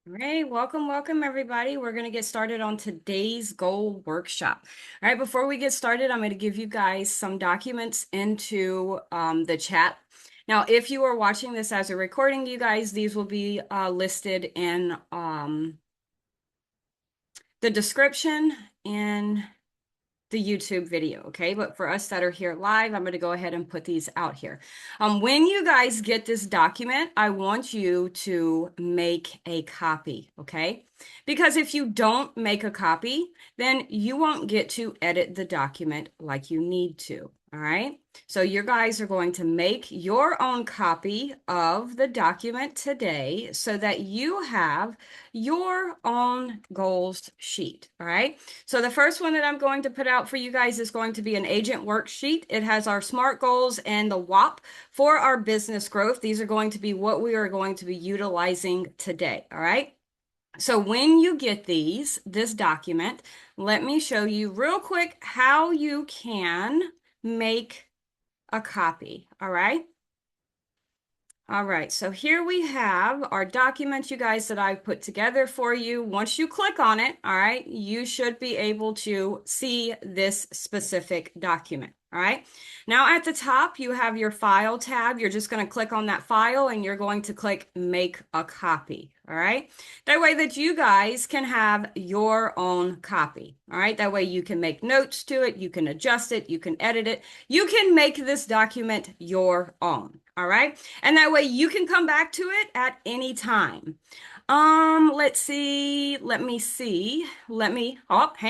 All right, welcome everybody. We're going to get started on today's goal workshop. All right, before we get started, I'm going to give you guys some documents into the chat. Now, if you are watching this as a recording, you guys, these will be listed in the description in the YouTube video, okay? But for us that are here live, I'm going to go ahead and put these out here. When you guys get this document, I want you to make a copy, okay? Because if you don't make a copy, then you won't get to edit the document like you need to, all right? So you guys are going to make your own copy of the document today so that you have your own goals sheet, all right? So the first one that I'm going to put out for you guys is going to be an agent worksheet. It has our SMART goals and the WOP for our business growth. These are going to be what we are going to be utilizing today, all right? So when you get this document, let me show you real quick how you can make a copy, all right? All right, so here we have our document, you guys, that I've put together for you. Once you click on it, all right, you should be able to see this specific document. All right, now at the top, you have your file tab. You're just going to click on that file and you're going to click make a copy. All right, that way that you guys can have your own copy. All right, that way you can make notes to it, you can adjust it, you can edit it, you can make this document your own. All right. And that way you can come back to it at any time. Let's see. Hang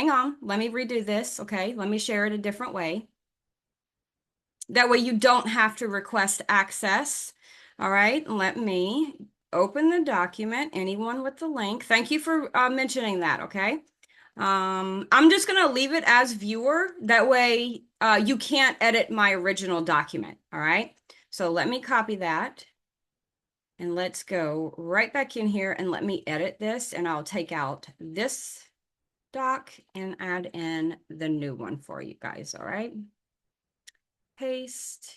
on. Let me redo this. Okay. Let me share it a different way. That way you don't have to request access. All right. Let me open the document. Anyone with the link. Thank you for mentioning that. Okay. I'm just going to leave it as viewer. That way you can't edit my original document. All right. So let me copy that. And let's go right back in here and let me edit this, and I'll take out this doc and add in the new one for you guys, all right? Paste.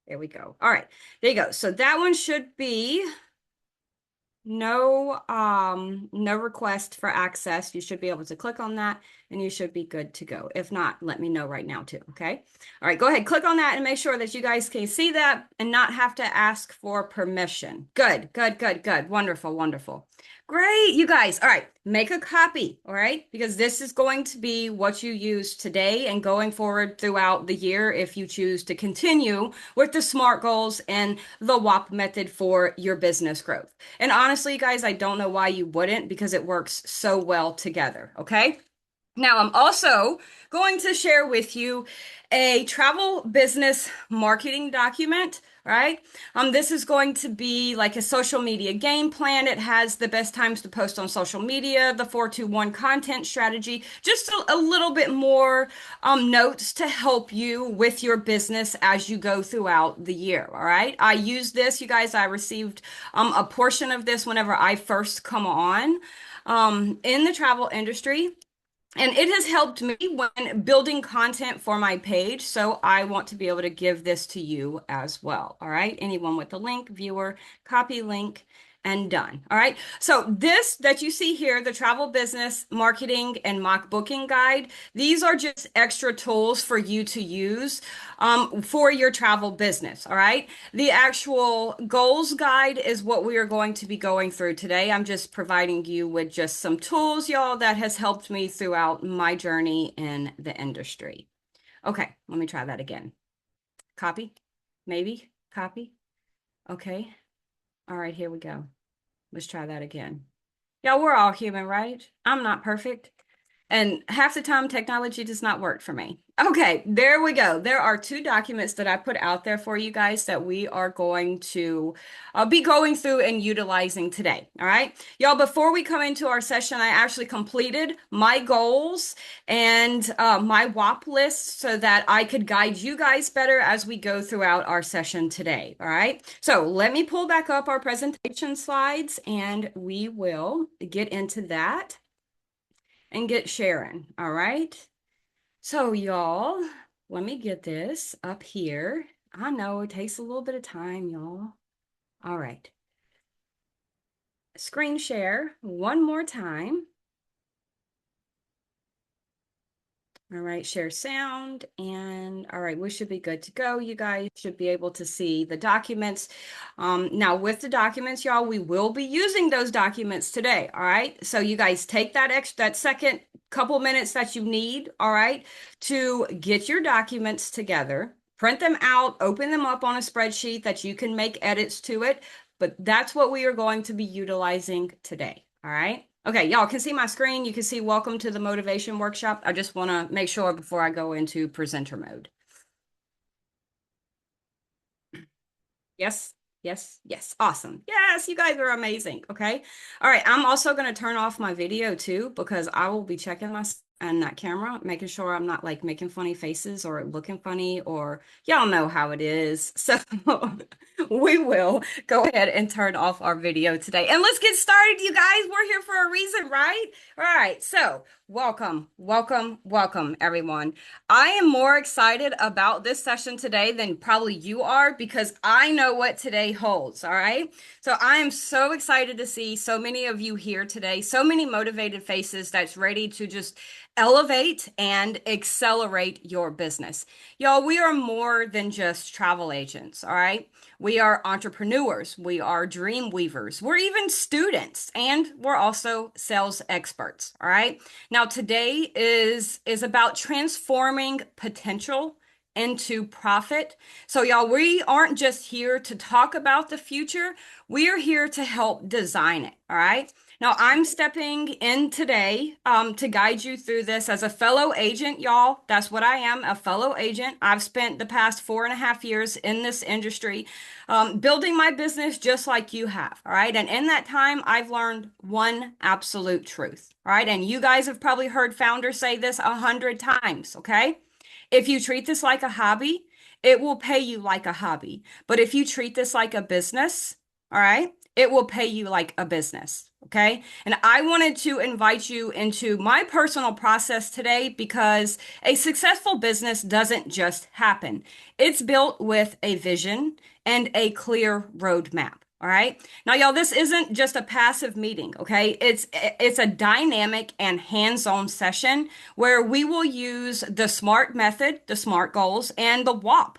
There we go. All right, there you go. So that one should be no request for access. You should be able to click on that and you should be good to go. If not, let me know right now too, okay? All right, go ahead, click on that and make sure that you guys can see that and not have to ask for permission. Good. Wonderful, wonderful. Great, you guys. All right, make a copy, all right? Because this is going to be what you use today and going forward throughout the year if you choose to continue with the SMART goals and the WOP method for your business growth. And honestly, guys, I don't know why you wouldn't because it works so well together, okay? Now, I'm also going to share with you a travel business marketing document, right? This is going to be like a social media game plan. It has the best times to post on social media, the 421 content strategy, just a little bit more notes to help you with your business as you go throughout the year, all right? I use this, you guys, I received a portion of this whenever I first come on in the travel industry. And it has helped me when building content for my page. So I want to be able to give this to you as well. All right. Anyone with the link, viewer, copy link, and done. All right. So this that you see here, the travel business marketing and mock booking guide, these are just extra tools for you to use for your travel business. All right. The actual goals guide is what we are going to be going through today. I'm just providing you with just some tools, y'all, that has helped me throughout my journey in the industry. Okay, let me try that again. Copy, maybe, copy. Okay. All right, here we go. Let's try that again. Y'all, we're all human, right? I'm not perfect. And half the time, technology does not work for me. Okay, there we go. There are two documents that I put out there for you guys that we are going to be going through and utilizing today. All right, y'all, before we come into our session, I actually completed my goals and my WOP list so that I could guide you guys better as we go throughout our session today. All right, so let me pull back up our presentation slides and we will get into that and get sharing. All right. So, y'all, let me get this up here. I know it takes a little bit of time, y'all. All right. screen share one more time. All right, share sound. And all right, we should be good to go. You guys should be able to see the documents. Now with the documents, y'all, we will be using those documents today. All right. So you guys take that second couple minutes that you need, all right, to get your documents together, print them out, open them up on a spreadsheet that you can make edits to it. But that's what we are going to be utilizing today. All right. Okay, y'all can see my screen. You can see welcome to the motivation workshop. I just want to make sure before I go into presenter mode. Yes, yes, yes. Awesome. Yes, you guys are amazing. Okay. All right. I'm also going to turn off my video too because I will be checking my and that camera, making sure I'm not like making funny faces or looking funny or y'all know how it is. So we will go ahead and turn off our video today. And let's get started, you guys. We're here for a reason, right? All right. So welcome, welcome, welcome, everyone. I am more excited about this session today than probably you are because I know what today holds. All right. So I am so excited to see so many of you here today, so many motivated faces that's ready to just elevate and accelerate your business. Y'all, we are more than just travel agents. All right. We are entrepreneurs. We are dream weavers. We're even students and we're also sales experts. All right. Now, today is about transforming potential into profit. So, y'all, we aren't just here to talk about the future. We are here to help design it. All right. Now, I'm stepping in today to guide you through this as a fellow agent, y'all. That's what I am, a fellow agent. I've spent the past 4.5 years in this industry, building my business just like you have. All right. And in that time, I've learned one absolute truth. All right. And you guys have probably heard founders say this 100 times. Okay. If you treat this like a hobby, it will pay you like a hobby. But if you treat this like a business, all right, it will pay you like a business. Okay. And I wanted to invite you into my personal process today because a successful business doesn't just happen. It's built with a vision and a clear roadmap. All right. Now, y'all, this isn't just a passive meeting. Okay. It's a dynamic and hands-on session where we will use the SMART method, the SMART goals, and the WOP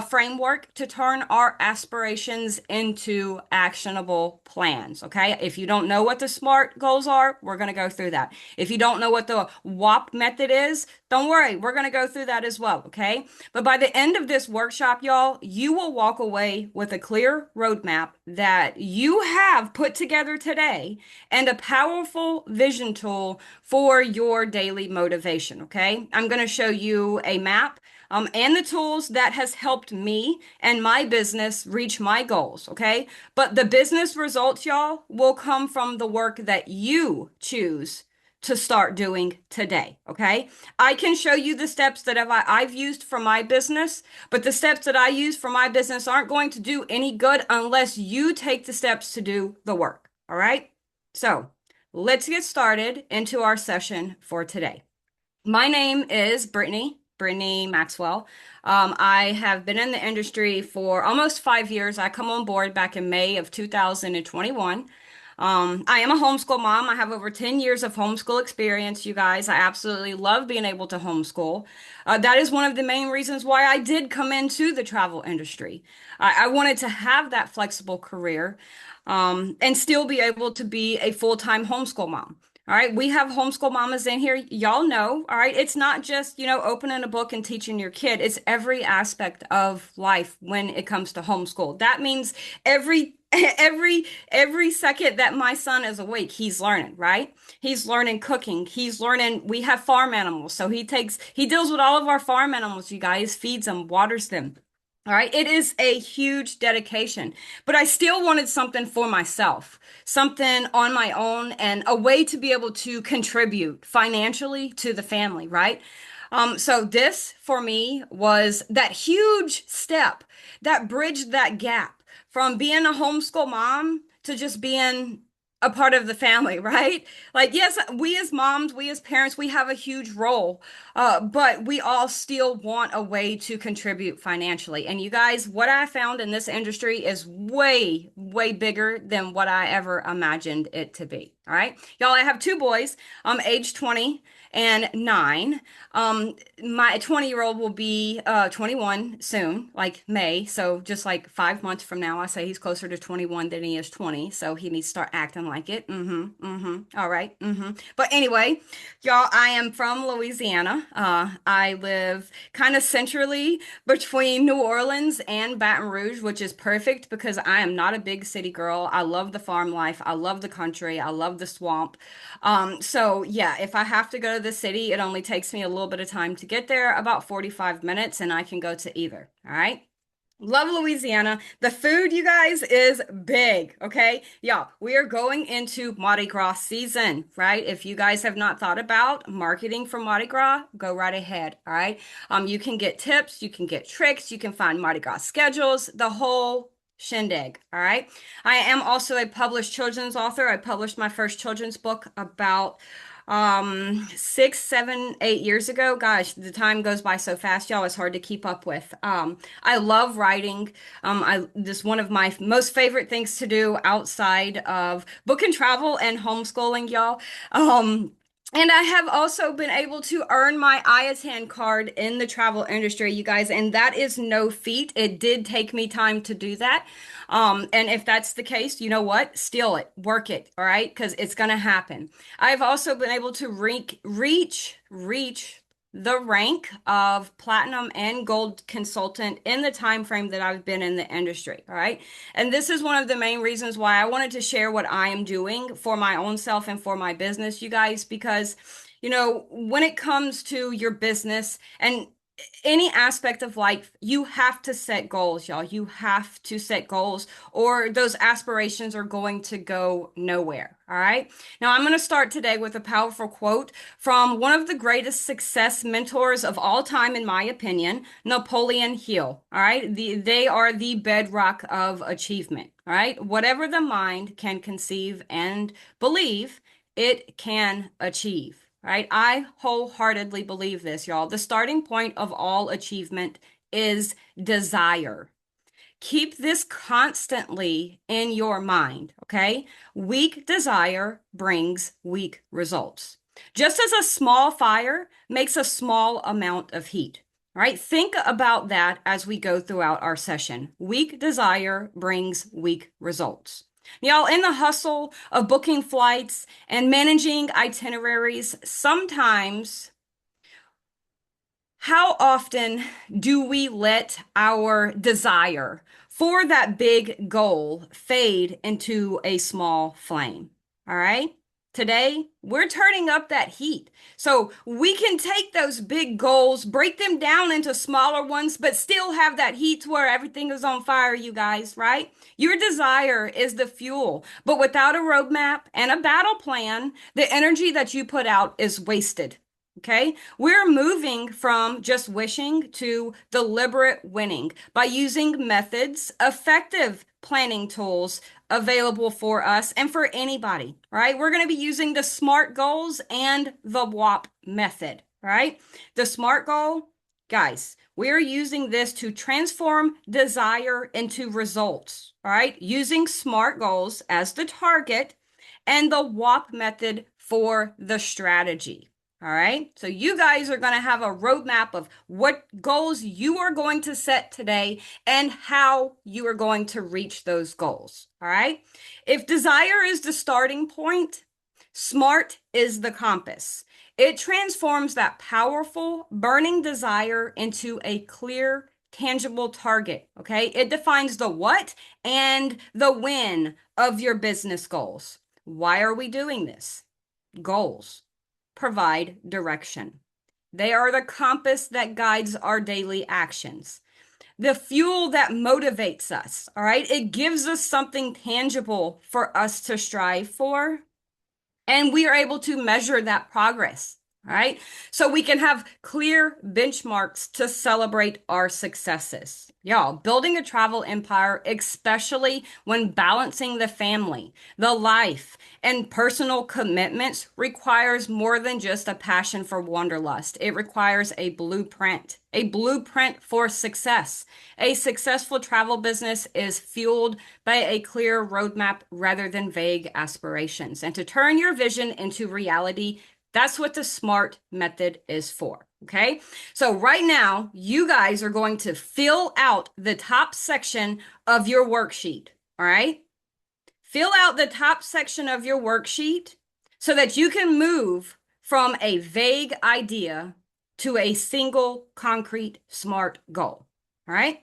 framework to turn our aspirations into actionable plans. Okay. If you don't know what the SMART goals are, we're going to go through that. If you don't know what the WOP method is, don't worry. We're going to go through that as well. Okay. But by the end of this workshop, y'all, you will walk away with a clear roadmap that you have put together today and a powerful vision tool for your daily motivation. Okay. I'm going to show you a map and the tools that has helped me and my business reach my goals. Okay. But the business results, y'all, will come from the work that you choose to start doing today. Okay. I can show you the steps that I've used for my business, but the steps that I use for my business aren't going to do any good unless you take the steps to do the work. All right. So let's get started into our session for today. My name is Brittany Maxwell. I have been in the industry for almost 5 years. I come on board back in May of 2021. I am a homeschool mom. I have over 10 years of homeschool experience, you guys. I absolutely love being able to homeschool. That is one of the main reasons why I did come into the travel industry. I wanted to have that flexible career, and still be able to be a full-time homeschool mom. All right, we have homeschool mamas in here. Y'all know, all right, it's not just, opening a book and teaching your kid. It's every aspect of life when it comes to homeschool. That means every every second that my son is awake, he's learning, right? He's learning cooking. He's learning, we have farm animals. So he deals with all of our farm animals, you guys, feeds them, waters them. All right, it is a huge dedication, but I still wanted something for myself, something on my own, and a way to be able to contribute financially to the family, right? So this for me was that huge step that bridged that gap from being a homeschool mom to just being a part of the family, right? Like, yes, we as moms, we as parents, we have a huge role, but we all still want a way to contribute financially. And you guys, what I found in this industry is way, way bigger than what I ever imagined it to be. All right, y'all, I have two boys, age 20 and 9. My 20-year-old will be 21 soon, like May. So just like 5 months from now, I say he's closer to 21 than he is 20. So he needs to start acting like it. All right. But anyway, y'all, I am from Louisiana. I live kind of centrally between New Orleans and Baton Rouge, which is perfect because I am not a big city girl. I love the farm life. I love the country. I love the swamp. So yeah, if I have to go to the city, it only takes me a little bit of time to get there, about 45 minutes, and I can go to either. All right. Love Louisiana. The food, you guys, is big. Okay. Yeah, we are going into Mardi Gras season, right? If you guys have not thought about marketing for Mardi Gras, go right ahead. All right. You can get tips, you can get tricks, you can find Mardi Gras schedules, the whole shindig. All right. I am also a published children's author. I published my first children's book about 6, 7, 8 years ago. Gosh, the time goes by so fast, y'all. It's hard to keep up with. I love writing. I This one of my most favorite things to do outside of book and travel and homeschooling, y'all. And I have also been able to earn my IATAN card in the travel industry, you guys, and that is no feat. It did take me time to do that. And if that's the case, you know what? Steal it, work it, all right? Because it's going to happen. I've also been able to reach the rank of platinum and gold consultant in the time frame that I've been in the industry, all right? And this is one of the main reasons why I wanted to share what I am doing for my own self and for my business, you guys, because when it comes to your business and any aspect of life, you have to set goals, y'all. You have to set goals, or those aspirations are going to go nowhere. All right. Now, I'm going to start today with a powerful quote from one of the greatest success mentors of all time, in my opinion, Napoleon Hill. All right. They are the bedrock of achievement. All right. Whatever the mind can conceive and believe, it can achieve. Right? I wholeheartedly believe this, y'all. The starting point of all achievement is desire. Keep this constantly in your mind, okay? Weak desire brings weak results. Just as a small fire makes a small amount of heat, right? Think about that as we go throughout our session. Weak desire brings weak results. Y'all, in the hustle of booking flights and managing itineraries, sometimes, how often do we let our desire for that big goal fade into a small flame? All right. Today, we're turning up that heat. So we can take those big goals, break them down into smaller ones, but still have that heat to where everything is on fire, you guys, right? Your desire is the fuel, but without a roadmap and a battle plan, the energy that you put out is wasted. Okay, we're moving from just wishing to deliberate winning by using methods, effective planning tools available for us and for anybody, right? We're going to be using the SMART goals and the WOP method, right? The SMART goal, guys, we're using this to transform desire into results, all right? Using SMART goals as the target and the WOP method for the strategy. All right. So you guys are going to have a roadmap of what goals you are going to set today and how you are going to reach those goals. All right. If desire is the starting point, SMART is the compass. It transforms that powerful, burning desire into a clear, tangible target. Okay. It defines the what and the when of your business goals. Why are we doing this? Goals provide direction. They are the compass that guides our daily actions, the fuel that motivates us. All right. It gives us something tangible for us to strive for, and we are able to measure that progress. All right. So we can have clear benchmarks to celebrate our successes. Y'all, building a travel empire, especially when balancing the family, the life, and personal commitments, requires more than just a passion for wanderlust. It requires a blueprint for success. A successful travel business is fueled by a clear roadmap rather than vague aspirations. And to turn your vision into reality, that's what the SMART method is for. Okay. So right now, you guys are going to fill out the top section of your worksheet. All right. Fill out the top section of your worksheet so that you can move from a vague idea to a single concrete SMART goal. All right.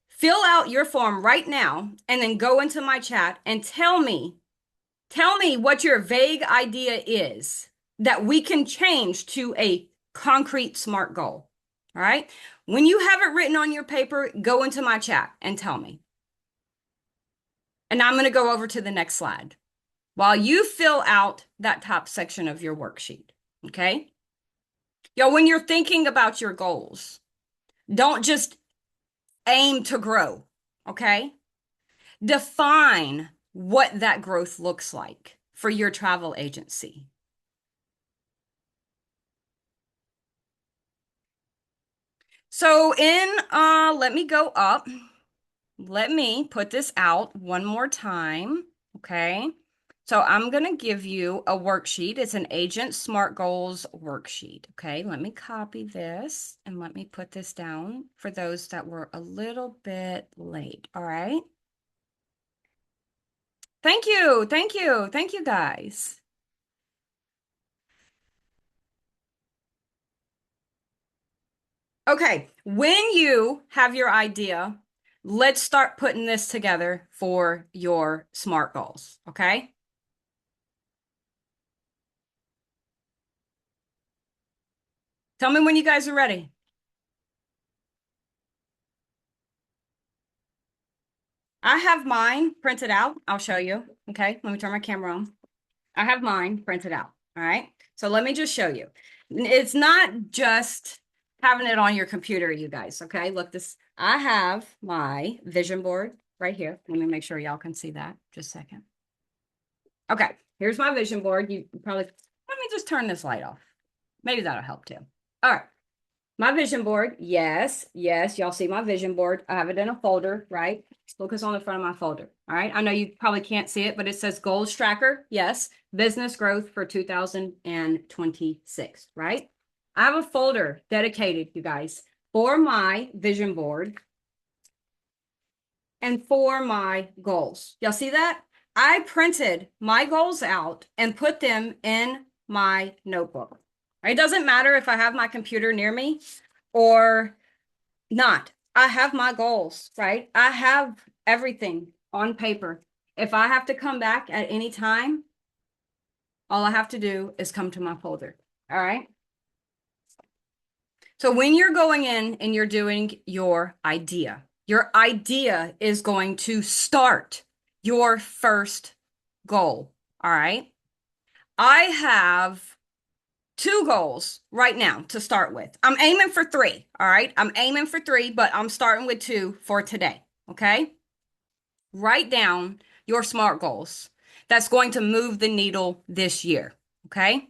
Fill out your form right now and then go into my chat and tell me what your vague idea is that we can change to a concrete SMART goal. All right. When you have it written on your paper, go into my chat and tell me. And I'm going to go over to the next slide while you fill out that top section of your worksheet. Okay. Yo, when you're thinking about your goals, don't just aim to grow. Okay. Define what that growth looks like for your travel agency. So let me go up. Let me put this out one more time. Okay. So I'm going to give you a worksheet. It's an Agent SMART Goals worksheet. Okay. Let me copy this and let me put this down for those that were a little bit late. All right. Thank you. Thank you. Thank you, guys. Okay, when you have your idea, let's start putting this together for your SMART goals, okay? Tell me when you guys are ready. I have mine printed out. I'll show you, okay? Let me turn my camera on. I have mine printed out, all right? So let me just show you. It's not just having it on your computer, you guys, okay? Look, I have my vision board right here. Let me make sure y'all can see that. Just a second. Okay, here's my vision board. You probably, let me just turn this light off. Maybe that'll help too. All right, my vision board. Yes, yes, y'all see my vision board. I have it in a folder, right? Focus on the front of my folder. All right, I know you probably can't see it, but it says goals tracker. Yes, business growth for 2026, right? I have a folder dedicated, you guys, for my vision board and for my goals. Y'all see that? I printed my goals out and put them in my notebook. It doesn't matter if I have my computer near me or not. I have my goals, right? I have everything on paper. If I have to come back at any time, all I have to do is come to my folder. All right. So when you're going in and you're doing your idea is going to start your first goal. All right. I have 2 goals right now to start with. I'm aiming for 3. All right. I'm aiming for 3, but I'm starting with 2 for today. Okay. Write down your SMART goals. That's going to move the needle this year. Okay.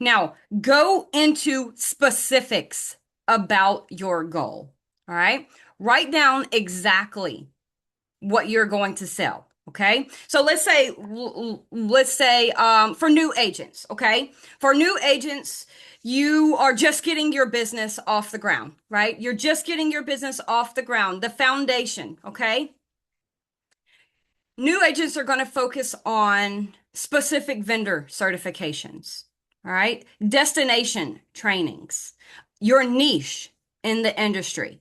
Now go into specifics about your goal. All right. Write down exactly what you're going to sell. Okay. So let's say for new agents. Okay. For new agents, you are just getting your business off the ground, right? You're just getting your business off the ground, the foundation. Okay. New agents are going to focus on specific vendor certifications. All right. Destination trainings, your niche in the industry.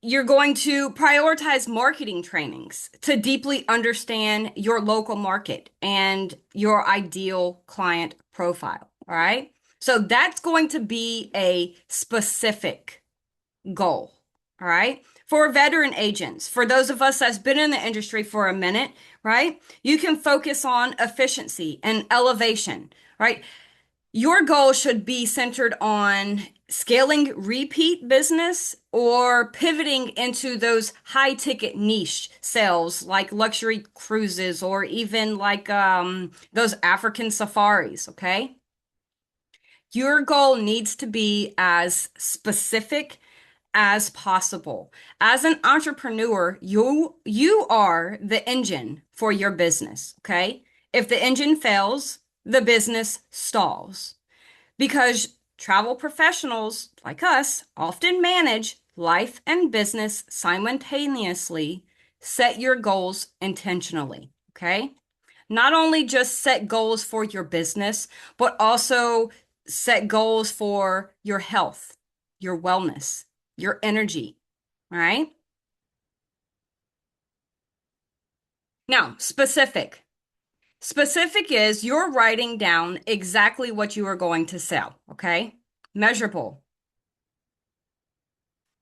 You're going to prioritize marketing trainings to deeply understand your local market and your ideal client profile. All right. So that's going to be a specific goal. All right. For veteran agents, for those of us that's been in the industry for a minute, right? You can focus on efficiency and elevation, right? Your goal should be centered on scaling repeat business or pivoting into those high ticket niche sales like luxury cruises or even like those African safaris, okay? Your goal needs to be as specific as possible. As an entrepreneur, you are the engine for your business, okay? If the engine fails, the business stalls because travel professionals like us often manage life and business simultaneously. Set your goals intentionally, okay? Not only just set goals for your business, but also set goals for your health, your wellness, your energy, all right? Now, specific. Specific is you're writing down exactly what you are going to sell, okay? Measurable,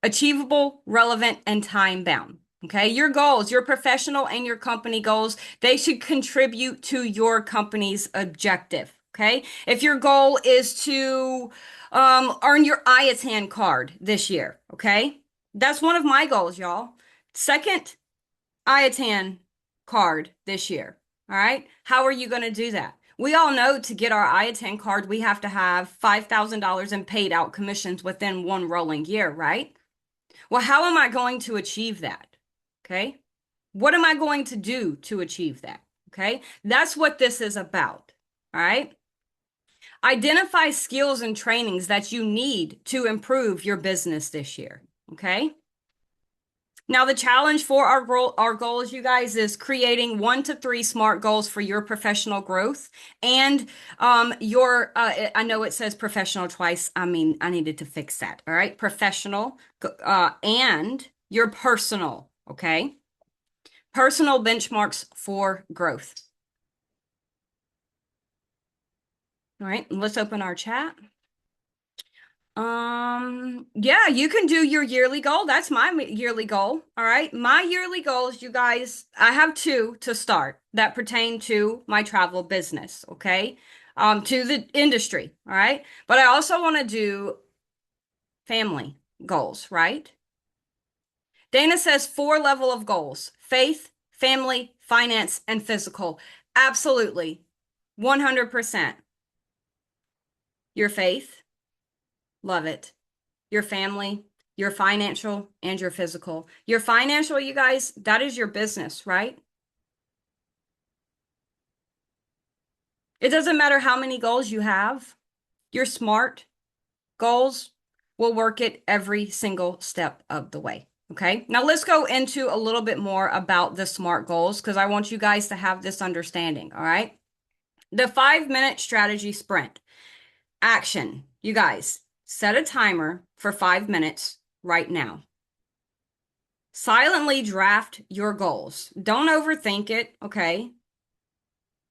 achievable, relevant, and time bound. Okay. Your goals, your professional and your company goals, they should contribute to your company's objective. Okay. If your goal is to earn your IATAN card this year, okay, that's one of my goals, y'all. Second IATAN card this year. All right. How are you going to do that? We all know to get our IATAN card, we have to have $5,000 in paid out commissions within one rolling year, right? Well, how am I going to achieve that? Okay. What am I going to do to achieve that? Okay. That's what this is about. All right. Identify skills and trainings that you need to improve your business this year. Okay. Now, the challenge for our goals, you guys, is creating 1 to 3 SMART goals for your professional growth and I know it says professional twice. I mean, I needed to fix that. All right. Professional and your personal. Okay. Personal benchmarks for growth. All right. Let's open our chat. Yeah, you can do your yearly goal. That's my yearly goal. All right. My yearly goals, you guys, I have 2 to start that pertain to my travel business. Okay. To the industry. All right. But I also want to do family goals, right? Dana says 4 level of goals: faith, family, finance, and physical. Absolutely. 100%. Your faith, love it. Your family, your financial, and your physical. Your financial, you guys, that is your business, right? It doesn't matter how many goals you have. Your SMART goals will work it every single step of the way. Okay. Now let's go into a little bit more about the SMART goals because I want you guys to have this understanding. All right. The 5-minute strategy sprint. Action. You guys, set a timer for 5 minutes right now. Silently draft your goals. Don't overthink it, okay?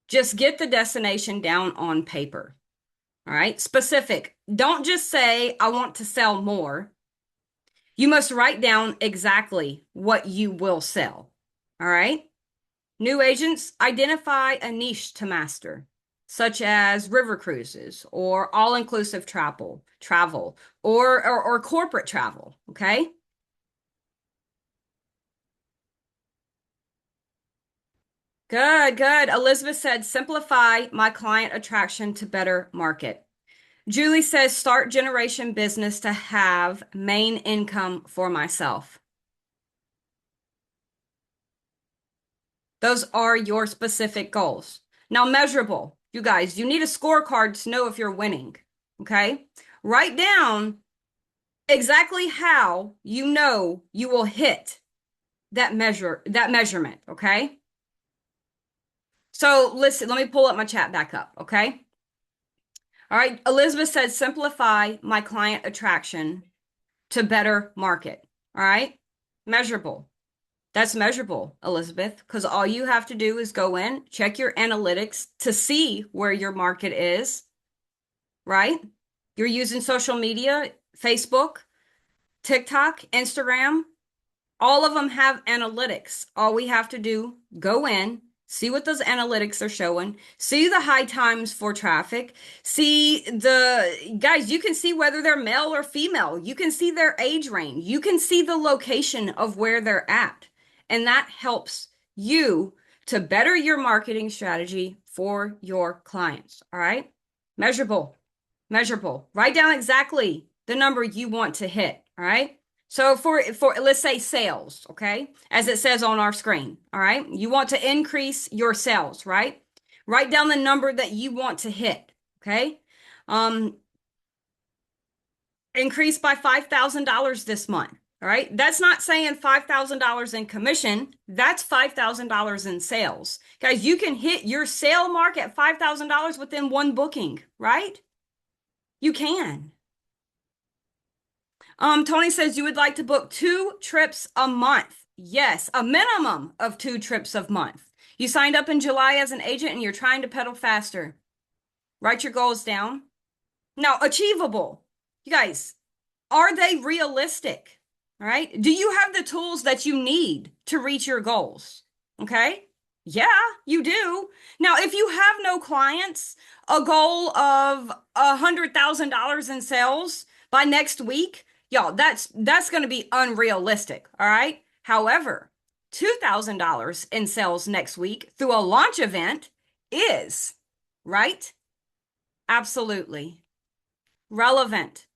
Just get the destination down on paper. All right? Specific. Don't just say, I want to sell more. You must write down exactly what you will sell. All right? New agents, identify a niche to master, such as river cruises or all-inclusive travel, or corporate travel, okay? Good, good. Elizabeth said, simplify my client attraction to better market. Julie says, start generation business to have main income for myself. Those are your specific goals. Now, measurable. You guys, you need a scorecard to know if you're winning. Okay. Write down exactly how you know you will hit that measurement. Okay. So listen, let me pull up my chat back up. Okay. All right. Elizabeth said, simplify my client attraction to better market. All right. Measurable. That's measurable, Elizabeth, because all you have to do is go in, check your analytics to see where your market is, right? You're using social media, Facebook, TikTok, Instagram. All of them have analytics. All we have to do, go in, See what those analytics are showing. See the high times for traffic. See the guys, you can see whether they're male or female. You can see their age range. You can see the location of where they're at. And that helps you to better your marketing strategy for your clients. All right. Measurable, measurable. Write down exactly the number you want to hit. All right. So for let's say sales, okay? As it says on our screen, all right? You want to increase your sales, right? Write down the number that you want to hit, okay? Um, increase by $5,000 this month, all right? That's not saying $5,000 in commission. That's $5,000 in sales. Guys, you can hit your sale mark at $5,000 within one booking, right? You can. Tony says you would like to book 2 trips a month. Yes, a minimum of 2 trips a month. You signed up in July as an agent and you're trying to pedal faster. Write your goals down. Now, achievable. You guys, are they realistic? All right. Do you have the tools that you need to reach your goals? Okay. Yeah, you do. Now, if you have no clients, a goal of $100,000 in sales by next week, y'all, that's going to be unrealistic. All right. However, $2,000 in sales next week through a launch event is, right? Absolutely relevant.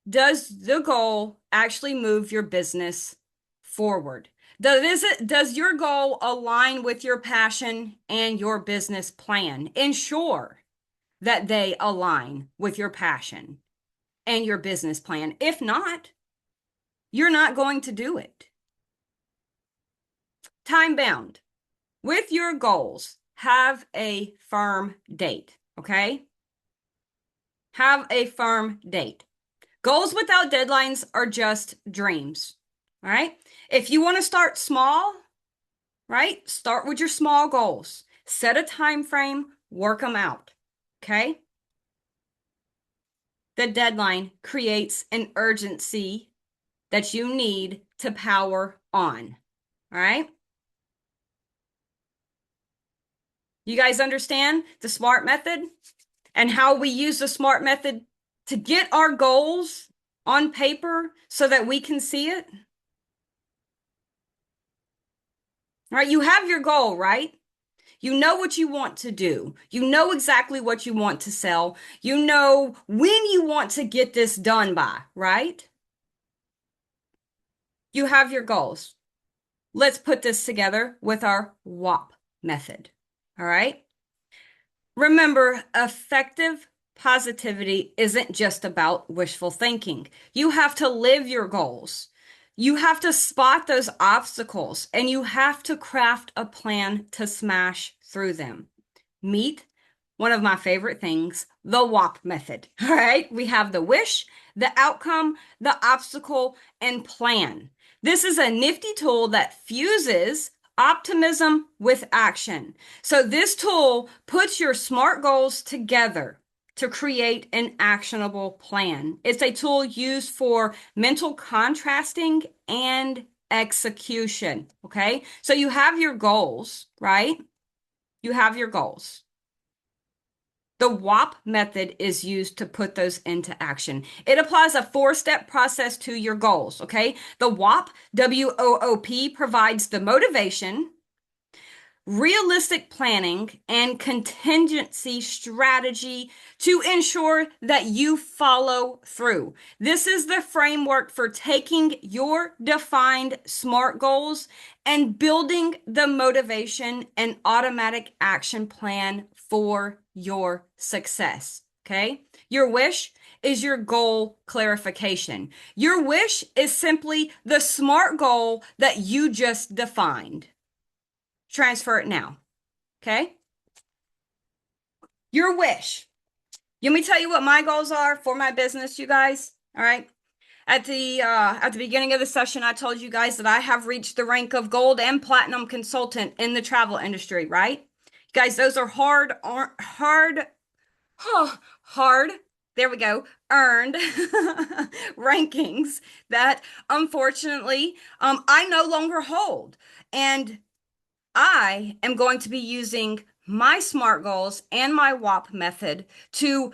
Does the goal actually move your business forward? Does your goal align with your passion and your business plan? Ensure that they align with your passion and your business plan. If not, you're not going to do it. Time bound. With your goals, have a firm date, okay? Have a firm date. Goals without deadlines are just dreams, all right? If you want to start small, right? Start with your small goals. Set a time frame, work them out, okay? The deadline creates an urgency that you need to power on, all right? You guys understand the SMART method and how we use the SMART method to get our goals on paper so that we can see it? All right, you have your goal, right? You know what you want to do. You know exactly what you want to sell. You know when you want to get this done by, right? You have your goals. Let's put this together with our WOP method. All right? Remember, effective positivity isn't just about wishful thinking. You have to live your goals. You have to spot those obstacles and you have to craft a plan to smash through them. Meet one of my favorite things, the WOP method. All right. We have the wish, the outcome, the obstacle, and plan. This is a nifty tool that fuses optimism with action. So this tool puts your SMART goals together to create an actionable plan. It's a tool used for mental contrasting and execution. Okay. So you have your goals, right? You have your goals. The WOP method is used to put those into action. It applies a 4-step process to your goals, okay? The WOP, W-O-O-P, provides the motivation, realistic planning, and contingency strategy to ensure that you follow through. This is the framework for taking your defined SMART goals and building the motivation and automatic action plan for your success. Okay. Your wish is your goal clarification. Your wish is simply the SMART goal that you just defined. Transfer it now. Okay. Your wish. Let me tell you what my goals are for my business, you guys. All right. At the beginning of the session, I told you guys that I have reached the rank of gold and platinum consultant in the travel industry, right? Guys, those are hard, there we go, earned rankings that unfortunately I no longer hold. And I am going to be using my SMART goals and my WOP method to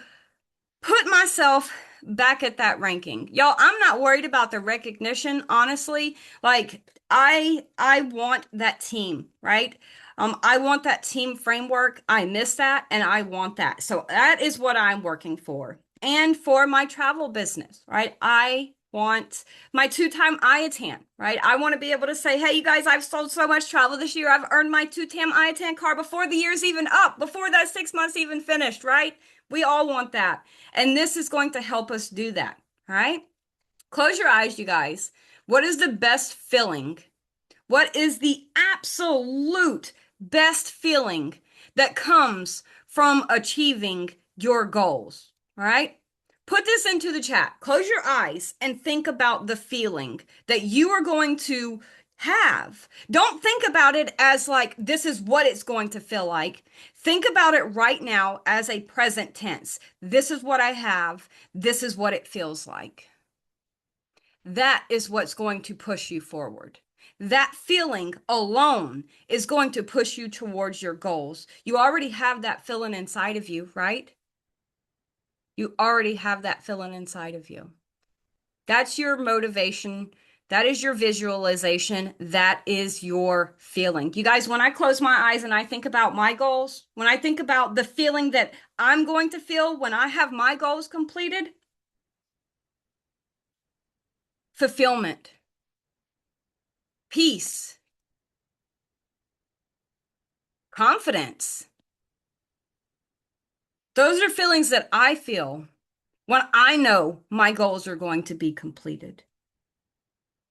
put myself back at that ranking. Y'all, I'm not worried about the recognition, honestly. Like I want that team, right? I want that team framework. I miss that and I want that. So that is what I'm working for. And for my travel business, right? I want my 2-time IATAN, right? I want to be able to say, hey, you guys, I've sold so much travel this year. I've earned my 2-time IATAN card before the year's even up, before that 6 months even finished, right? We all want that. And this is going to help us do that. All right. Close your eyes, you guys. What is the best feeling? What is the absolute best feeling that comes from achieving your goals? All right. Put this into the chat. Close your eyes and think about the feeling that you are going to have. Don't think about it as like, this is what it's going to feel like. Think about it right now as a present tense. This is what I have. This is what it feels like. That is what's going to push you forward. That feeling alone is going to push you towards your goals. You already have that feeling inside of you, right? You already have that feeling inside of you. That's your motivation. That is your visualization. That is your feeling. You guys, when I close my eyes and I think about my goals, when I think about the feeling that I'm going to feel when I have my goals completed, fulfillment, peace, confidence. Those are feelings that I feel when I know my goals are going to be completed.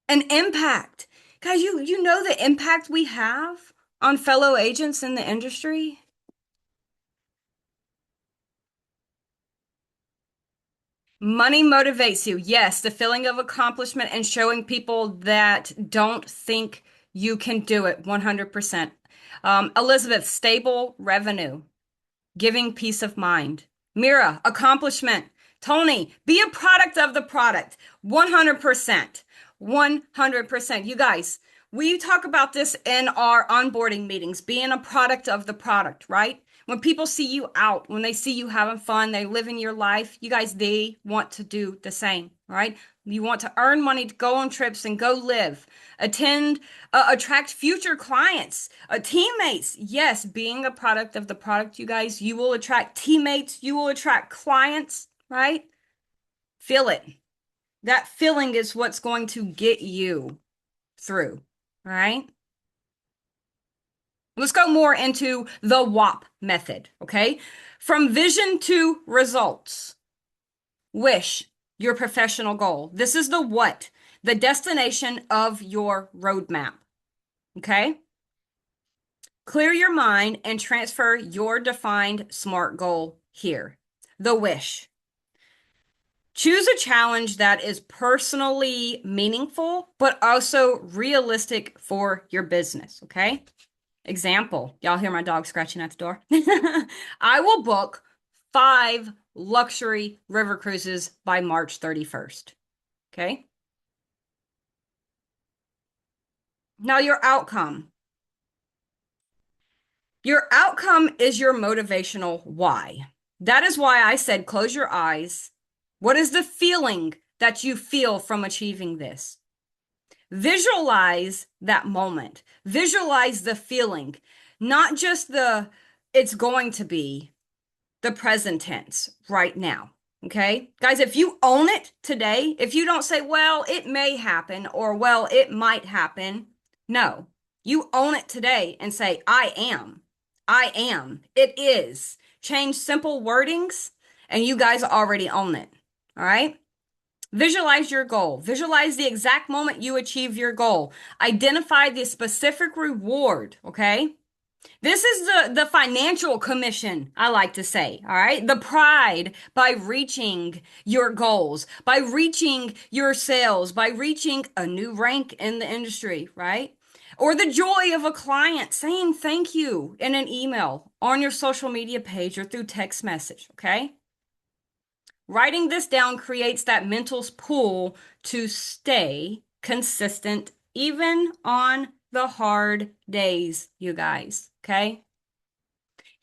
An impact. Guys, you know the impact we have on fellow agents in the industry? Money motivates you. Yes, the feeling of accomplishment and showing people that don't think you can do it 100%. Elizabeth, stable revenue, giving peace of mind. Mira, accomplishment. Tony, be a product of the product 100%. 100%. You guys, we talk about this in our onboarding meetings, being a product of the product, right? When people see you out, when they see you having fun, they live in your life, you guys, they want to do the same, right? You want to earn money to go on trips and go live, attend, attract future clients, teammates. Yes, being a product of the product, you guys, you will attract teammates, you will attract clients, right? Feel it. That feeling is what's going to get you through, all right? Let's go more into the WOP method, okay? From vision to results. Wish, your professional goal. This is the what, the destination of your roadmap, okay? Clear your mind and transfer your defined SMART goal here. The wish. Choose a challenge that is personally meaningful, but also realistic for your business, okay? Example, y'all hear my dog scratching at the door? I will book 5 luxury river cruises by March 31st. Okay. Now your outcome. Your outcome is your motivational why. That is why I said close your eyes. What is the feeling that you feel from achieving this? Visualize that moment. Visualize the feeling, not just the it's going to be, the present tense right now. Okay? Guys, if you own it today, if you don't say, well, it may happen or, well, it might happen, no. You own it today and say, I am. I am. It is. Change simple wordings and you guys already own it. All right? Visualize your goal. Visualize the exact moment you achieve your goal. Identify the specific reward, okay? This is the financial commission, I like to say, all right? The pride by reaching your goals, by reaching your sales, by reaching a new rank in the industry, right? Or the joy of a client saying thank you in an email, on your social media page, or through text message, okay? Writing this down creates that mental pull to stay consistent even on the hard days, you guys. Okay.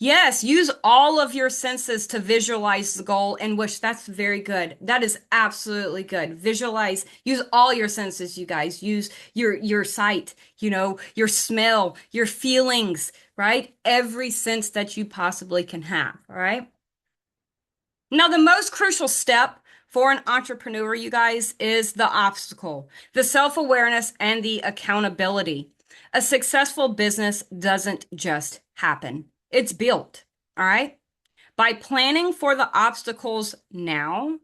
Yes, use all of your senses to visualize the goal and wish. That's very good. That is absolutely good. Visualize, use all your senses, you guys. Use your sight, your smell, your feelings, right? Every sense that you possibly can have, all right? Now, the most crucial step for an entrepreneur, you guys, is the obstacle, the self-awareness, and the accountability. A successful business doesn't just happen. It's built, all right? By planning for the obstacles now,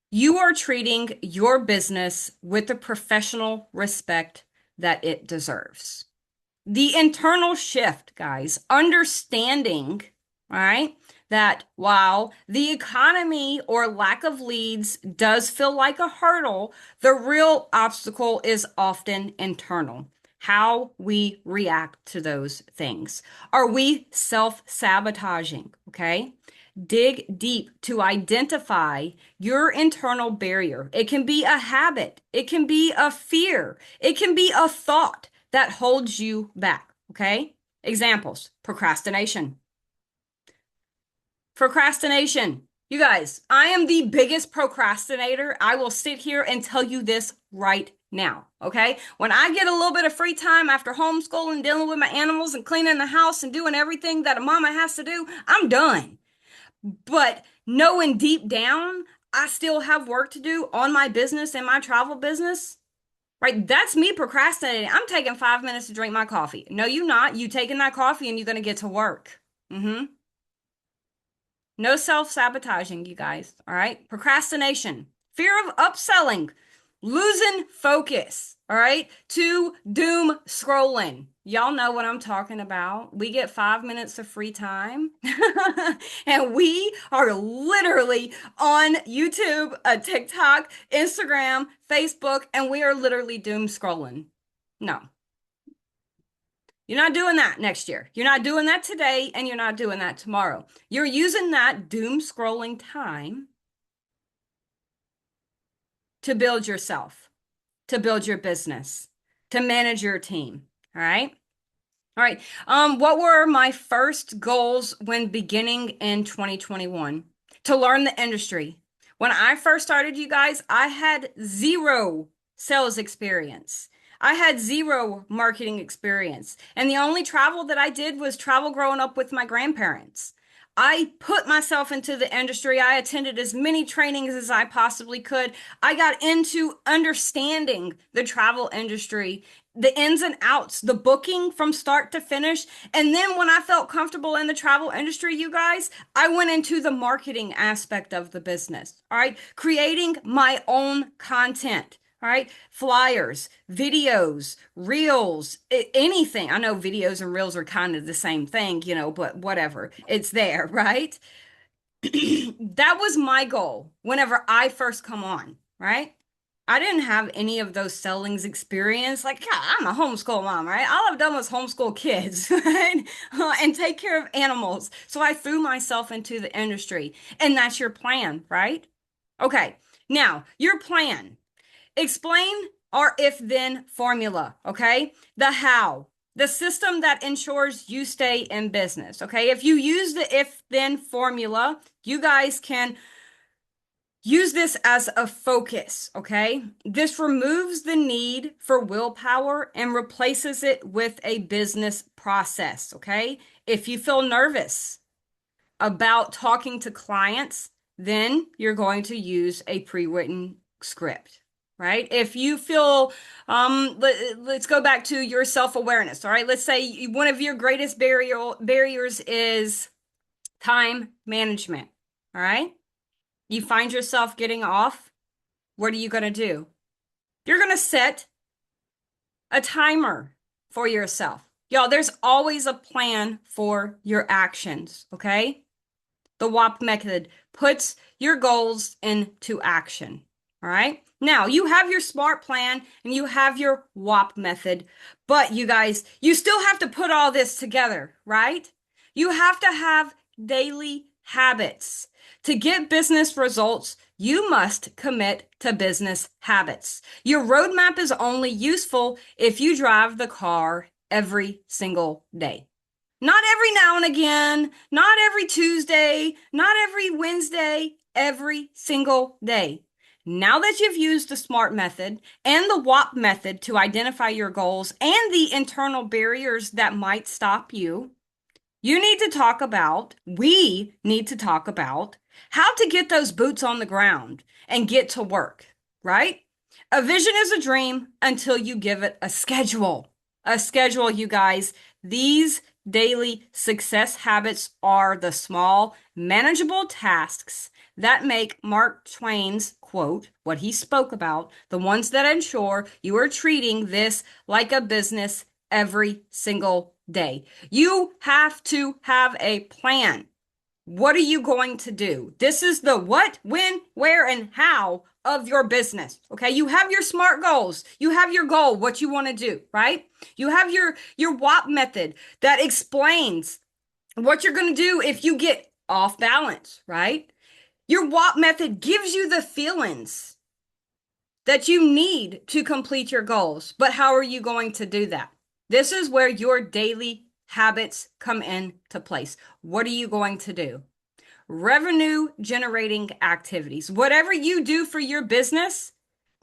you are treating your business with the professional respect that it deserves. The internal shift, guys, understanding, all right, that while the economy or lack of leads does feel like a hurdle, the real obstacle is often internal. How we react to those things. Are we self-sabotaging? Okay. Dig deep to identify your internal barrier. It can be a habit. It can be a fear. It can be a thought that holds you back. Okay. Examples: procrastination. Procrastination. You guys, I am the biggest procrastinator. I will sit here and tell you this right now. Okay. When I get a little bit of free time after homeschooling, dealing with my animals and cleaning the house and doing everything that a mama has to do, I'm done. But knowing deep down, I still have work to do on my business and my travel business, right? That's me procrastinating. I'm taking 5 minutes to drink my coffee. No, you're not. You taking that coffee and you're going to get to work. No self-sabotaging, you guys. All right. Procrastination, fear of upselling, losing focus. All right. To doom scrolling. Y'all know what I'm talking about. We get 5 minutes of free time and we are literally on YouTube, TikTok, Instagram, Facebook, and we are literally doom scrolling. No, you're not doing that next year. You're not doing that today, and you're not doing that tomorrow. You're using that doom scrolling time to build yourself, to build your business, to manage your team. All right. All right. What were my first goals when beginning in 2021? To learn the industry. When I first started, you guys, I had zero sales experience. I had zero marketing experience. And the only travel that I did was travel growing up with my grandparents. I put myself into the industry. I attended as many trainings as I possibly could. I got into understanding the travel industry, the ins and outs, the booking from start to finish. And then when I felt comfortable in the travel industry, you guys, I went into the marketing aspect of the business. All right. Creating my own content. All right. Flyers, videos, reels, anything. I know videos and reels are kind of the same thing, but whatever. It's there, right? That was my goal whenever I first come on, right? I didn't have any of those sellings experience. Like, yeah, I'm a homeschool mom, right? All I've done was homeschool kids, right? And take care of animals. So I threw myself into the industry. And that's your plan, right? Okay. Now, your plan. Explain our if-then formula, okay? The how, the system that ensures you stay in business, okay? If you use the if-then formula, you guys can use this as a focus, okay? This removes the need for willpower and replaces it with a business process, okay? If you feel nervous about talking to clients, then you're going to use a pre-written script, right? If you feel, let's go back to your self-awareness, all right? Let's say one of your greatest barriers is time management, all right? You find yourself getting off, what are you going to do? You're going to set a timer for yourself. Y'all, there's always a plan for your actions, okay? The WOP method puts your goals into action. All right. Now you have your SMART plan and you have your WOP method, but you guys, you still have to put all this together, right? You have to have daily habits. To get business results, you must commit to business habits. Your roadmap is only useful if you drive the car every single day. Not every now and again, not every Tuesday, not every Wednesday, every single day. Now that you've used the SMART method and the WOP method to identify your goals and the internal barriers that might stop you, we need to talk about how to get those boots on the ground and get to work, right? A vision is a dream until you give it a schedule. A schedule, you guys. These daily success habits are the small, manageable tasks that make Mark Twain's quote, what he spoke about, the ones that ensure you are treating this like a business every single day. You have to have a plan. What are you going to do? This is the what, when, where, and how of your business. Okay. You have your SMART goals. You have your goal, what you want to do, right? You have your WOP method that explains what you're going to do if you get off balance, right? Your WOP method gives you the feelings that you need to complete your goals. But how are you going to do that? This is where your daily habits come into place. What are you going to do? Revenue generating activities. Whatever you do for your business,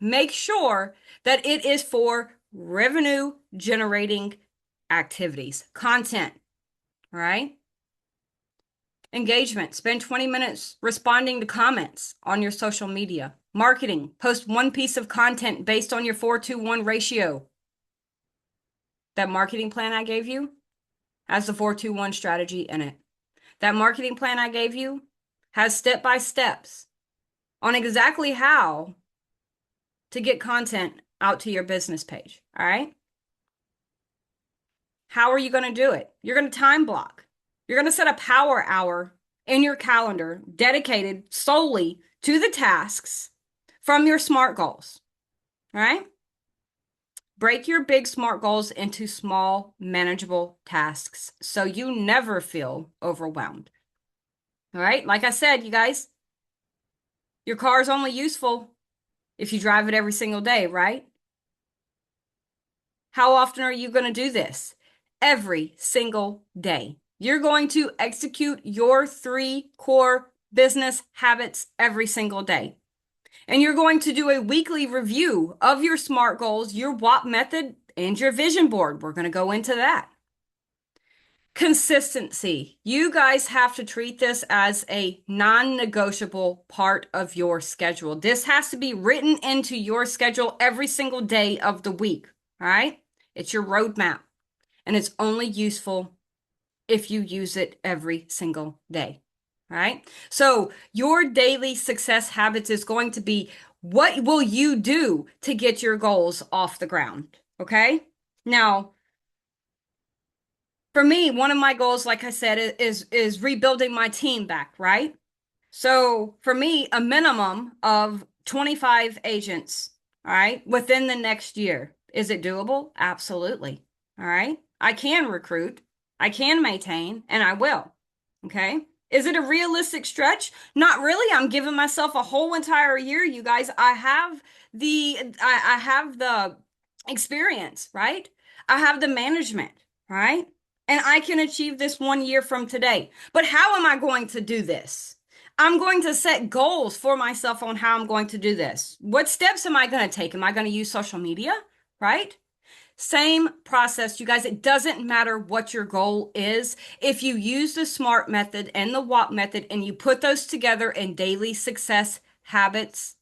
make sure that it is for revenue generating activities, content, right? Engagement. Spend 20 minutes responding to comments on your social media. Marketing. Post one piece of content based on your 4-to-1 ratio. That marketing plan I gave you has the 4-to-1 strategy in it. That marketing plan I gave you has step-by-steps on exactly how to get content out to your business page. All right? How are you going to do it? You're going to time block. You're going to set a power hour in your calendar dedicated solely to the tasks from your SMART goals. All right? Break your big SMART goals into small, manageable tasks so you never feel overwhelmed. All right? Like I said, you guys, your car is only useful if you drive it every single day, right? How often are you going to do this? Every single day. You're going to execute your 3 core business habits every single day. And you're going to do a weekly review of your SMART goals, your WOP method, and your vision board. We're going to go into that. Consistency. You guys have to treat this as a non-negotiable part of your schedule. This has to be written into your schedule every single day of the week. All right? It's your roadmap, and it's only useful if you use it every single day. All right? So your daily success habits is going to be, what will you do to get your goals off the ground? Okay? Now, for me, one of my goals, like I said, is rebuilding my team back, right? So for me, a minimum of 25 agents, all right, within the next year. Is it doable? Absolutely. All right. I can recruit, I can maintain, and I will. Okay. Is it a realistic stretch? Not really. I'm giving myself a whole entire year, you guys. I have the experience, right? I have the management, right? And I can achieve this 1 year from today. But how am I going to do this? I'm going to set goals for myself on how I'm going to do this. What steps am I going to take? Am I going to use social media? Right? Same process, you guys. It doesn't matter what your goal is. If you use the SMART method and the WOP method and you put those together in daily success habits,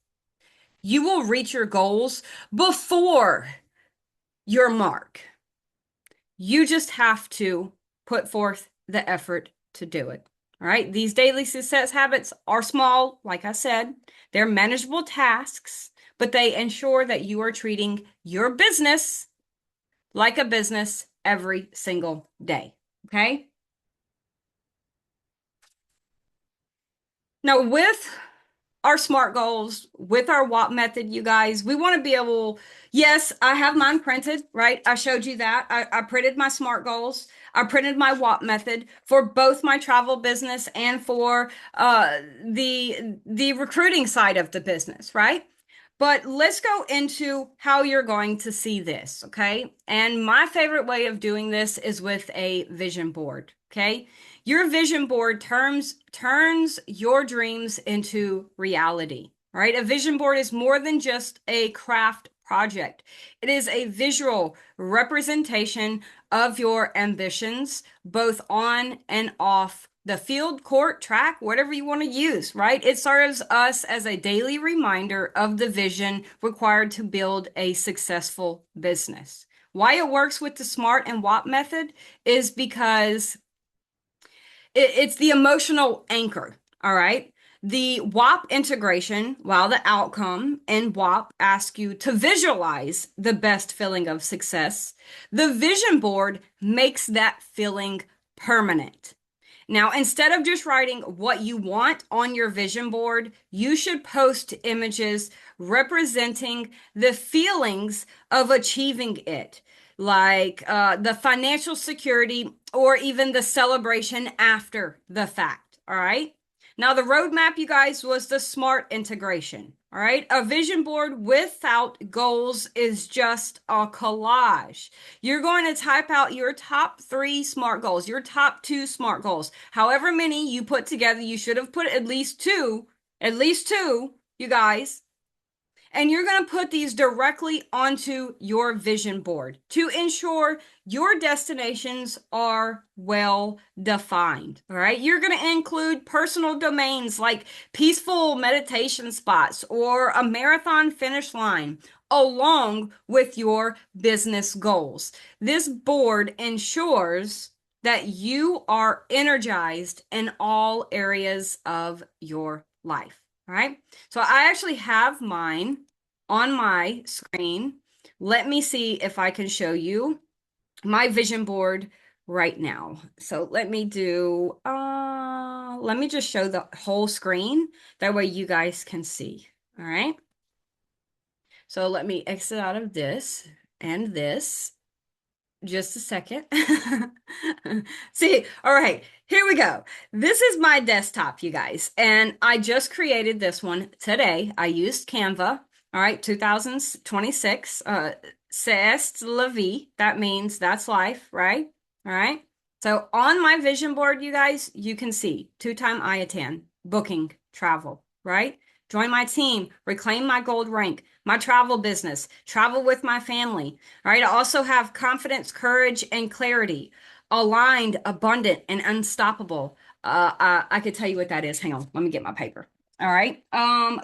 you will reach your goals before your mark. You just have to put forth the effort to do it. All right. These daily success habits are small, like I said, they're manageable tasks, but they ensure that you are treating your business like a business every single day. Okay. Now, with our SMART goals with our WOP method, you guys. We want to be able, yes, I have mine printed, right? I showed you that. I printed my SMART goals. I printed my WOP method for both my travel business and for the recruiting side of the business, right? But let's go into how you're going to see this, okay? And my favorite way of doing this is with a vision board, okay? Your vision board turns your dreams into reality, right? A vision board is more than just a craft project. It is a visual representation of your ambitions, both on and off the field, court, track, whatever you want to use, right? It serves us as a daily reminder of the vision required to build a successful business. Why it works with the SMART and WOP method is because it's the emotional anchor, all right? The WOP integration, while the outcome in WOP asks you to visualize the best feeling of success, the vision board makes that feeling permanent. Now, instead of just writing what you want on your vision board, you should post images representing the feelings of achieving it, like the financial security or even the celebration after the fact. All right. Now, the roadmap, you guys, was the SMART integration. All right. A vision board without goals is just a collage. You're going to type out your top 3 SMART goals, your top 2 SMART goals. However many you put together, you should have put at least two, you guys. And you're going to put these directly onto your vision board to ensure your destinations are well defined. All right. You're going to include personal domains like peaceful meditation spots or a marathon finish line along with your business goals. This board ensures that you are energized in all areas of your life. All right. So I actually have mine on my screen. Let me see if I can show you my vision board right now. So let me just show the whole screen. That way you guys can see. All right. So let me exit out of this and this. Just a second. See, all right, here we go. This is my desktop, you guys, and I just created this one today. I used Canva, all right, 2026, c'est la vie. That means that's life, right? All right. So on my vision board, you guys, you can see 2-time IATAN, booking, travel, right? Join my team, reclaim my gold rank, my travel business, travel with my family. All right. I also have confidence, courage, and clarity, aligned, abundant, and unstoppable. I could tell you what that is. Hang on. Let me get my paper. All right.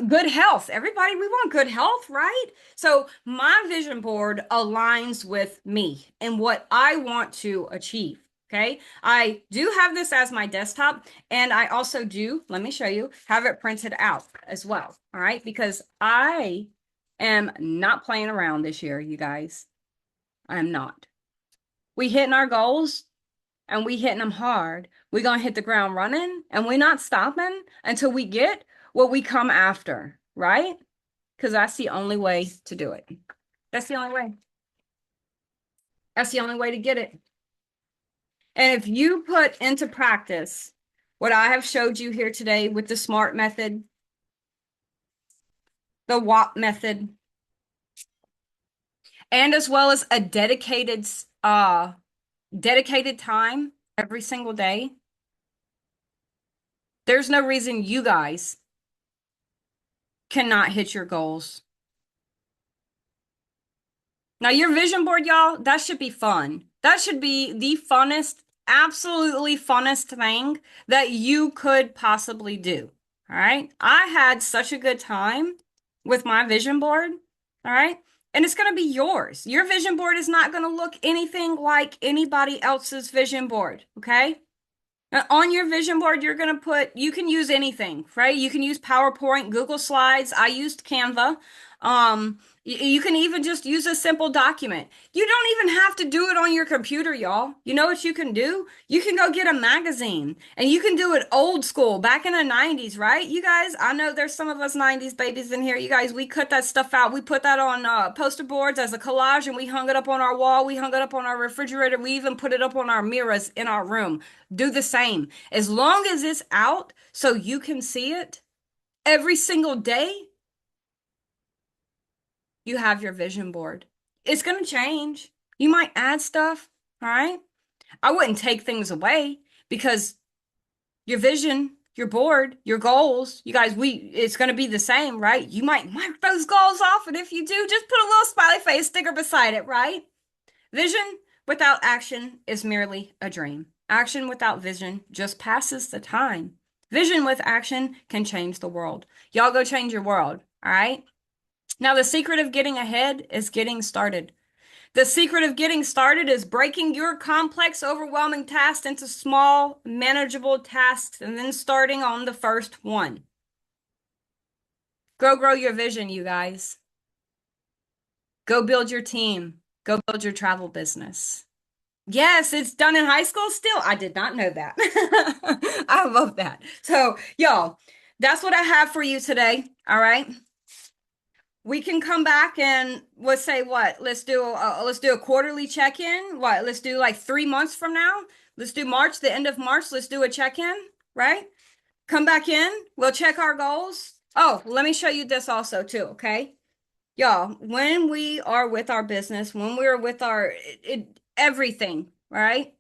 Good health. Everybody, we want good health, right? So my vision board aligns with me and what I want to achieve. Okay. I do have this as my desktop, and I also do, let me show you, have it printed out as well. All right. Because I am not playing around this year, you guys. I'm not. We hitting our goals and we hitting them hard. We're going to hit the ground running and we're not stopping until we get what we come after, right? Because that's the only way to do it. That's the only way. That's the only way to get it. And if you put into practice what I have showed you here today with the SMART method, the WOP method, and as well as a dedicated time every single day, there's no reason you guys cannot hit your goals. Now, your vision board, y'all, that should be fun. That should be the funnest, absolutely funnest thing that you could possibly do. All right. I had such a good time with my vision board. All right. And it's going to be yours. Your vision board is not going to look anything like anybody else's vision board. Okay. Now, on your vision board, you're going to put, you can use anything, right? You can use PowerPoint, Google Slides. I used Canva. You can even just use a simple document. You don't even have to do it on your computer, y'all. You know what you can do? You can go get a magazine and you can do it old school back in the 90s, right? You guys, I know there's some of us 90s babies in here. You guys, we cut that stuff out. We put that on poster boards as a collage and we hung it up on our wall. We hung it up on our refrigerator. We even put it up on our mirrors in our room. Do the same. As long as it's out so you can see it every single day, you have your vision board. It's going to change. You might add stuff, all right? I wouldn't take things away because your vision, your board, your goals, you guys, it's going to be the same, right? You might mark those goals off, and if you do, just put a little smiley face sticker beside it, right? Vision without action is merely a dream. Action without vision just passes the time. Vision with action can change the world. Y'all go change your world, all right? Now, the secret of getting ahead is getting started. The secret of getting started is breaking your complex, overwhelming tasks into small, manageable tasks and then starting on the first one. Go grow your vision, you guys. Go build your team. Go build your travel business. Yes, it's done in high school still. I did not know that. I love that. So, y'all, that's what I have for you today. All right. We can come back and let's say what? Let's do a quarterly check-in. What? Let's do like 3 months from now. Let's do March, the end of March. Let's do a check-in, right? Come back in. We'll check our goals. Oh, let me show you this also too, okay? Y'all, when we are with our business, when we're with our everything, right?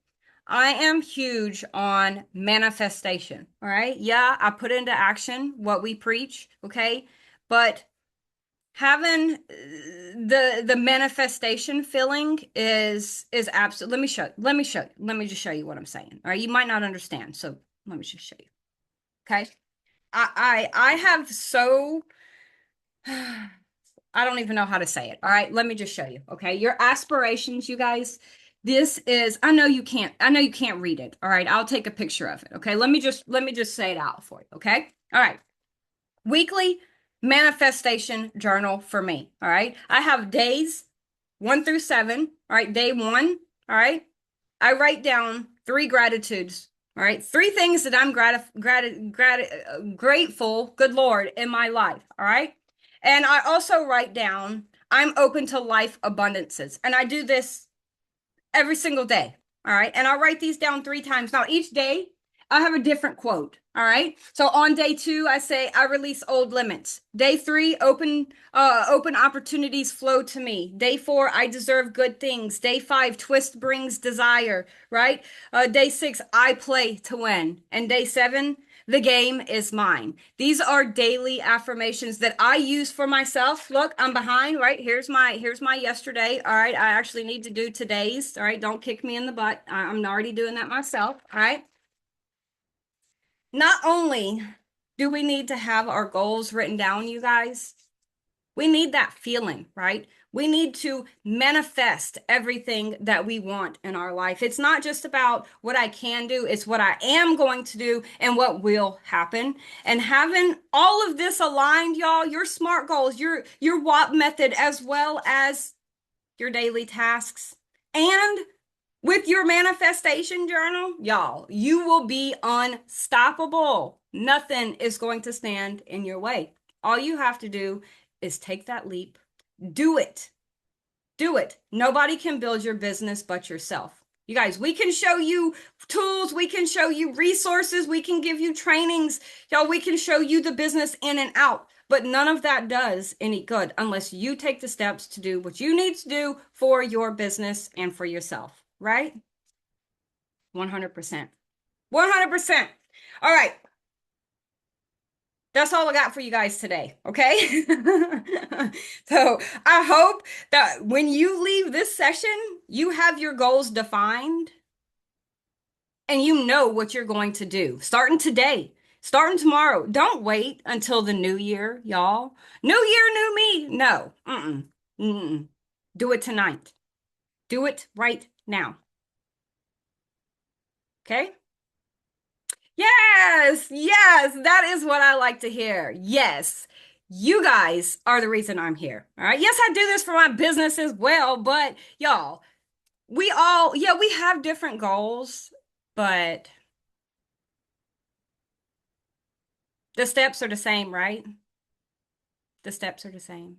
I am huge on manifestation, all right? Yeah, I put into action what we preach, okay? But having the manifestation feeling is absolute. Let me just show you what I'm saying. All right, you might not understand, so let me just show you. Okay, I have so I don't even know how to say it. All right, let me just show you. Okay, your aspirations, you guys. This is, I know you can't read it. All right, I'll take a picture of it. Okay, let me just say it out for you. Okay, all right. Weekly manifestation journal for me. All right. I have days 1 through 7. All right. Day 1. All right. I write down 3 gratitudes. All right. 3 things that I'm grateful, good Lord, in my life. All right. And I also write down, I'm open to life abundances. And I do this every single day. All right. And I write these down 3 times. Now, each day I have a different quote. All right. So on day 2, I say I release old limits. Day 3, open opportunities flow to me. Day 4, I deserve good things. Day 5, twist brings desire. Right. Day 6, I play to win. And day 7, the game is mine. These are daily affirmations that I use for myself. Look, I'm behind, right? Here's my yesterday. All right. I actually need to do today's. All right. Don't kick me in the butt. I'm already doing that myself. All right. Not only do we need to have our goals written down, you guys, we need that feeling, right? We need to manifest everything that we want in our life. It's not just about what I can do, it's what I am going to do and what will happen. And having all of this aligned, y'all, your SMART goals, your WOP method, as well as your daily tasks, and with your manifestation journal, y'all, you will be unstoppable. Nothing is going to stand in your way. All you have to do is take that leap. Do it. Do it. Nobody can build your business but yourself. You guys, we can show you tools, we can show you resources, we can give you trainings. Y'all, we can show you the business in and out. But none of that does any good unless you take the steps to do what you need to do for your business and for yourself, right? 100%. 100%. All right. That's all I got for you guys today. Okay. So I hope that when you leave this session, you have your goals defined and you know what you're going to do starting today, starting tomorrow. Don't wait until the new year, y'all. New year, new me. No. Mm-mm. Mm-mm. Do it tonight. Do it right now. Okay. Yes, yes, that is what I like to hear. Yes. You guys are the reason I'm here. All right. Yes, I do this for my business as well, but y'all, yeah, we have different goals, but the steps are the same, right? The steps are the same.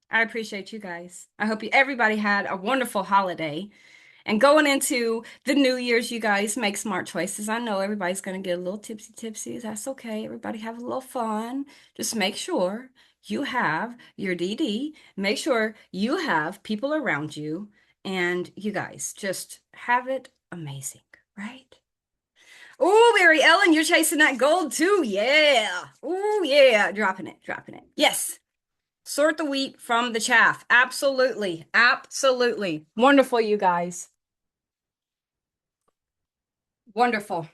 I appreciate you guys. I hope everybody had a wonderful holiday. And going into the New Year's, you guys make smart choices. I know everybody's going to get a little tipsy. That's okay. Everybody have a little fun. Just make sure you have your DD. Make sure you have people around you. And you guys just have it amazing, right? Oh, Mary Ellen, you're chasing that gold too. Yeah. Oh, yeah. Dropping it, dropping it. Yes. Sort the wheat from the chaff. Absolutely. Absolutely. Wonderful, you guys. Wonderful.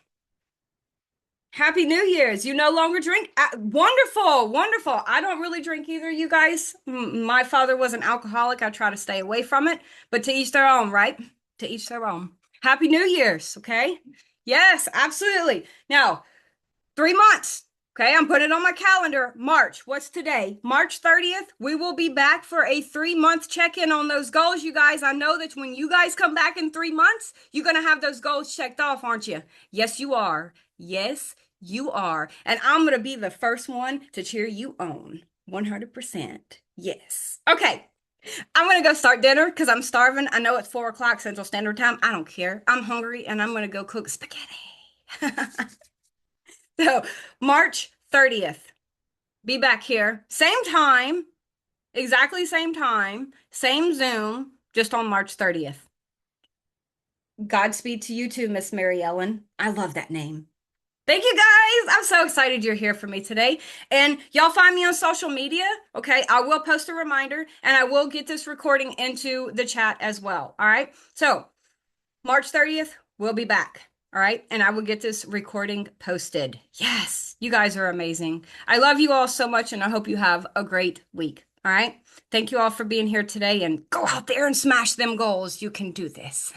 Happy New Year's. You no longer drink? Wonderful. Wonderful. I don't really drink either, you guys. My father was an alcoholic. I try to stay away from it, but to each their own, right? To each their own. Happy New Year's, okay? Yes, absolutely. Now, 3 months. Okay, I'm putting it on my calendar. March. What's today? March 30th. We will be back for a 3 month check-in on those goals, you guys. I know that when you guys come back in 3 months, you're going to have those goals checked off, aren't you? Yes, you are. Yes, you are. And I'm going to be the first one to cheer you on. 100%. Yes. Okay. I'm going to go start dinner because I'm starving. I know it's 4 o'clock Central Standard Time. I don't care. I'm hungry and I'm going to go cook spaghetti. So, March 30th, be back here. Same time, exactly same time, same Zoom, just on March 30th. Godspeed to you too, Miss Mary Ellen. I love that name. Thank you guys. I'm so excited you're here for me today. And y'all find me on social media. Okay. I will post a reminder and I will get this recording into the chat as well. All right. So, March 30th, we'll be back. All right. And I will get this recording posted. Yes. You guys are amazing. I love you all so much and I hope you have a great week. All right. Thank you all for being here today and go out there and smash them goals. You can do this.